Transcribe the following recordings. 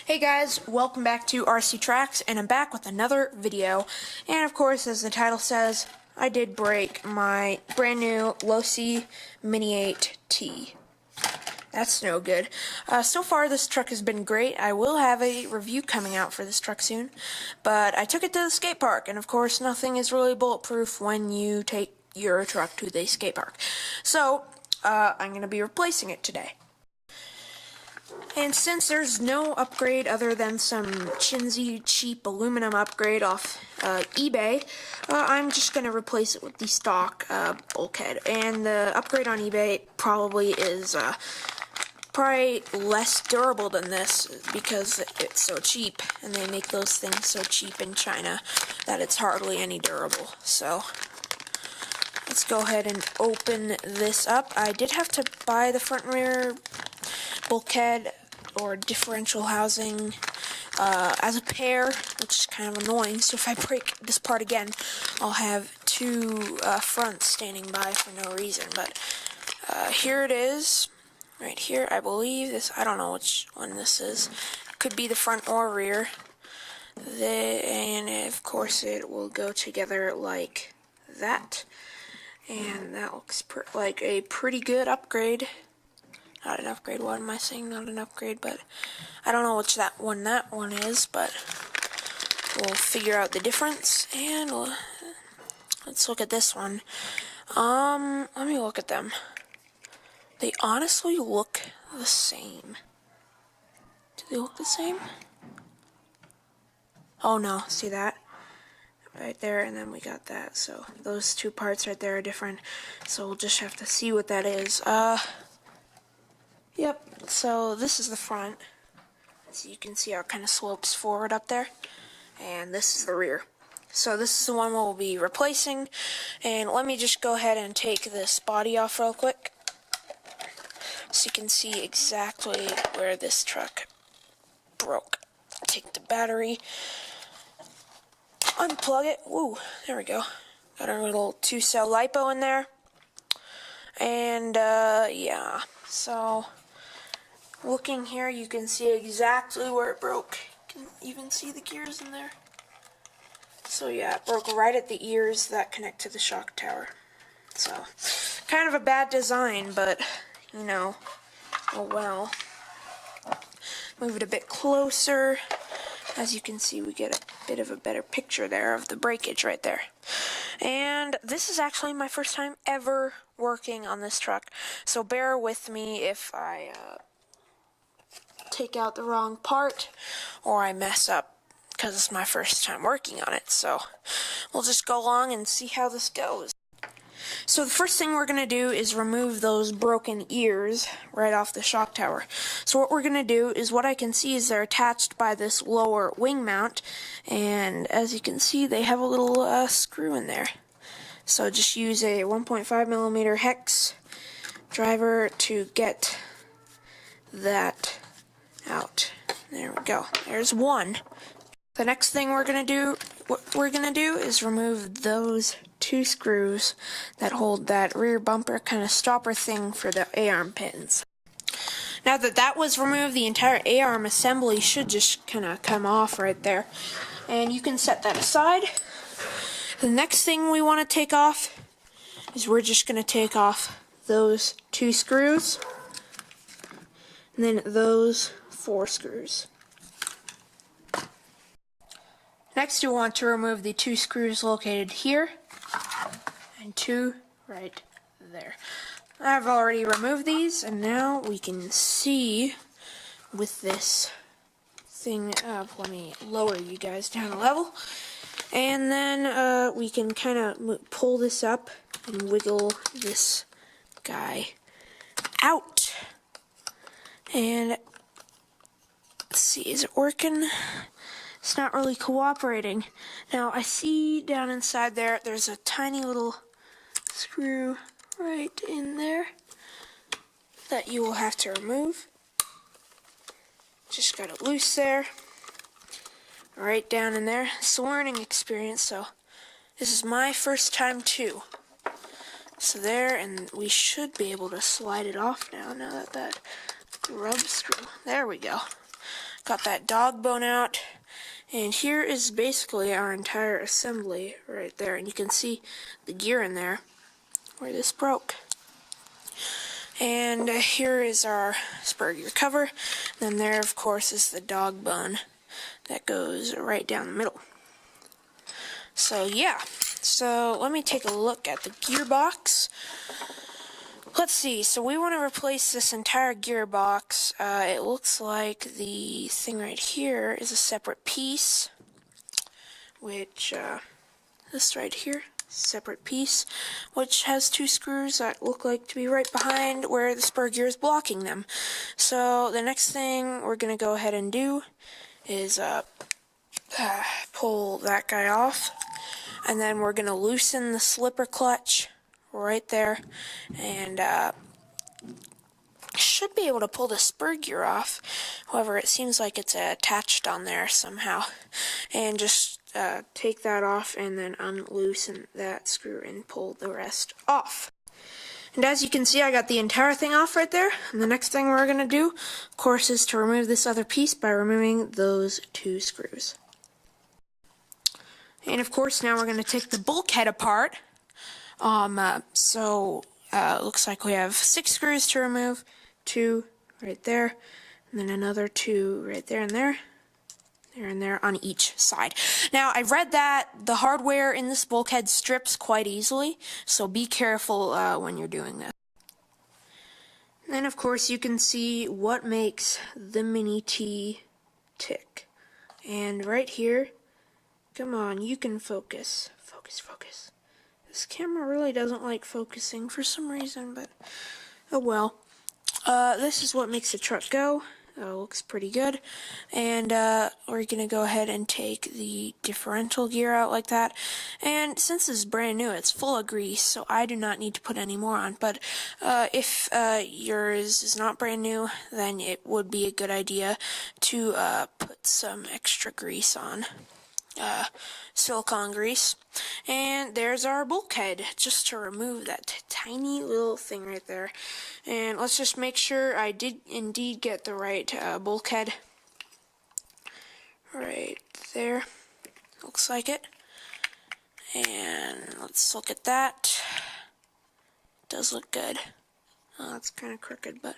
Hey guys, welcome back to RC Trax, and I'm back with another video. And of course, as the title says, I did break my brand new Losi Mini 8T. That's no good. So far, this truck has been great. I will have a review coming out for this truck soon, but I took it to the skate park, and of course, nothing is really bulletproof when you take your truck to the skate park. So, I'm going to be replacing it today. And since there's no upgrade other than some chintzy cheap aluminum upgrade off eBay, I'm just going to replace it with the stock bulkhead. And the upgrade on eBay probably is probably less durable than this because it's so cheap, and they make those things so cheap in China that it's hardly any durable. So let's go ahead and open this up. I did have to buy the front and rear bulkhead or differential housing as a pair, which is kind of annoying. So if I break this part again, I'll have two fronts standing by for no reason. But here it is, right here. I believe this. I don't know which one this is. Could be the front or rear. And of course, it will go together like that. And that looks like a pretty good upgrade. Not an upgrade, what am I saying? Not an upgrade, but I don't know which that one is, but we'll figure out the difference, and let's look at this one. Let me look at them. They honestly look the same. Do they look the same? Oh no, see that? Right there, and then we got that, so those two parts right there are different, so we'll just have to see what that is. Yep, so this is the front. So you can see how it kind of slopes forward up there. And this is the rear. So this is the one we'll be replacing. And let me just go ahead and take this body off real quick, so you can see exactly where this truck broke. Take the battery, unplug it. Woo, there we go. Got our little 2-cell LiPo in there. And yeah, so looking here, you can see exactly where it broke. You can even see the gears in there. So yeah, it broke right at the ears that connect to the shock tower. So, kind of a bad design, but, you know, oh well. Move it a bit closer. As you can see, we get a bit of a better picture there of the breakage right there. And this is actually my first time ever working on this truck, so bear with me if I take out the wrong part or I mess up, because it's my first time working on it. So we'll just go along and see how this goes. So the first thing we're going to do is remove those broken ears right off the shock tower. So what we're going to do is, what I can see is they're attached by this lower wing mount, and as you can see, they have a little screw in there. So just use a 1.5mm hex driver to get that out. There we go. There's one. The next thing what we're gonna do is remove those two screws that hold that rear bumper kind of stopper thing for the A-arm pins. Now that that was removed, the entire A-arm assembly should just kind of come off right there, and you can set that aside. The next thing we want to take off is we're just going to take off those two screws, and then those 4 screws. Next, you want to remove the 2 screws located here, and 2 right there. I've already removed these, and now we can see with this thing up. Let me lower you guys down a level. And then we can kind of pull this up and wiggle this guy out. And let's see, is it working? It's not really cooperating. Now I see down inside there's a tiny little screw right in there that you will have to remove. Just got it loose there. Right down in there. It's a learning experience, so this is my first time too. So there, and we should be able to slide it off now that that grub screw. There we go. got that dog bone out, and here is basically our entire assembly right there, and you can see the gear in there where this broke. And here is our spur gear cover. Then there, of course, is the dog bone that goes right down the middle. So yeah, so let me take a look at the gearbox. Let's see, so we want to replace this entire gearbox. It looks like the thing right here is a separate piece, which, this right here, separate piece, which has two screws that look like to be right behind where the spur gear is blocking them. So the next thing we're going to go ahead and do is pull that guy off, and then we're going to loosen the slipper clutch right there, and should be able to pull the spur gear off. However, it seems like it's attached on there somehow, and just take that off and then unloosen that screw and pull the rest off. And as you can see, I got the entire thing off right there, and the next thing we're going to do, of course, is to remove this other piece by removing those two screws. And of course, now we're going to take the bulkhead apart. Looks like we have 6 screws to remove, 2 right there, and then another 2 right there and there, and there on each side. Now, I read that the hardware in this bulkhead strips quite easily, so be careful when you're doing this. And then, of course, you can see what makes the Mini T tick. And right here, come on, you can focus. Focus. This camera really doesn't like focusing for some reason, but oh well. This is what makes the truck go. Looks pretty good. And we're going to go ahead and take the differential gear out like that. And since this is brand new, it's full of grease, so I do not need to put any more on. But if yours is not brand new, then it would be a good idea to put some extra grease on. Silicone grease. And there's our bulkhead, just to remove that tiny little thing right there. And let's just make sure I did indeed get the right bulkhead right there. Looks like it. And let's look at that. It does look good. Oh, it's kind of crooked, but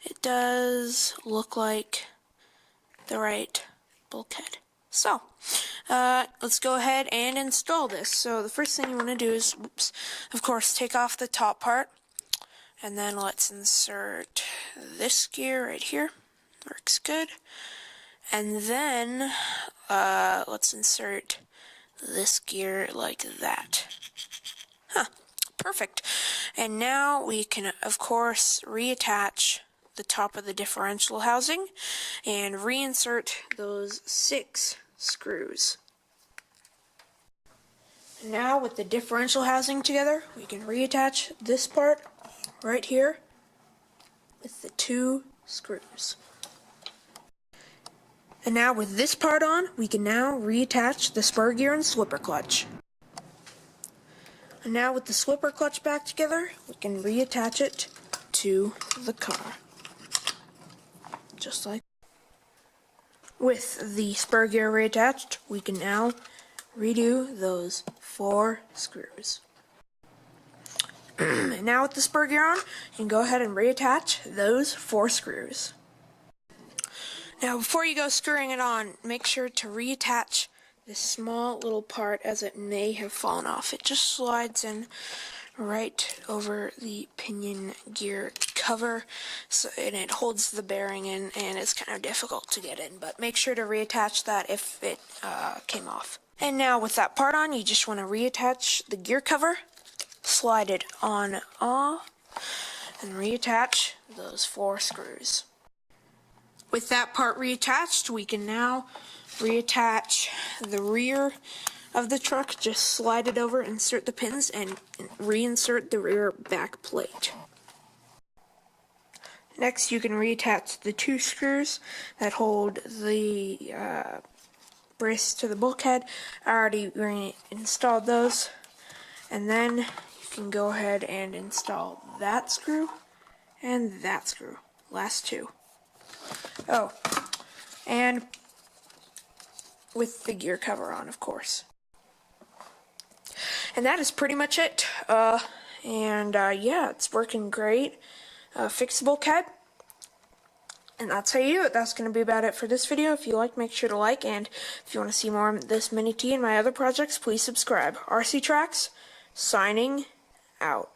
it does look like the right bulkhead. So, let's go ahead and install this. So the first thing you want to do is, of course, take off the top part, and then let's insert this gear right here. Works good. And then let's insert this gear like that. Perfect. And now we can, of course, reattach the top of the differential housing and reinsert those 6 screws. Now with the differential housing together, we can reattach this part right here with the 2 screws. And now with this part on, we can now reattach the spur gear and slipper clutch. And now with the slipper clutch back together, we can reattach it to the car. Just like. With the spur gear reattached, we can now redo those 4 screws. And now with the spur gear on, you can go ahead and reattach those 4 screws. Now before you go screwing it on, make sure to reattach this small little part, as it may have fallen off. It just slides in right over the pinion gear cover, and it holds the bearing in, and it's kind of difficult to get in, but make sure to reattach that if it came off. And now with that part on, you just want to reattach the gear cover, slide it on off, and reattach those 4 screws. With that part reattached, we can now reattach the rear of the truck. Just slide it over, insert the pins, and reinsert the rear back plate. Next, you can reattach the 2 screws that hold the brace to the bulkhead. I already reinstalled those. And then you can go ahead and install that screw and that screw. Last 2. Oh, and with the gear cover on, of course. And that is pretty much it. Yeah, it's working great. Fixable CAD. And that's how you do it. That's going to be about it for this video. If you like, make sure to like, and if you want to see more of this Mini T and my other projects, please subscribe. RC Trax, signing out.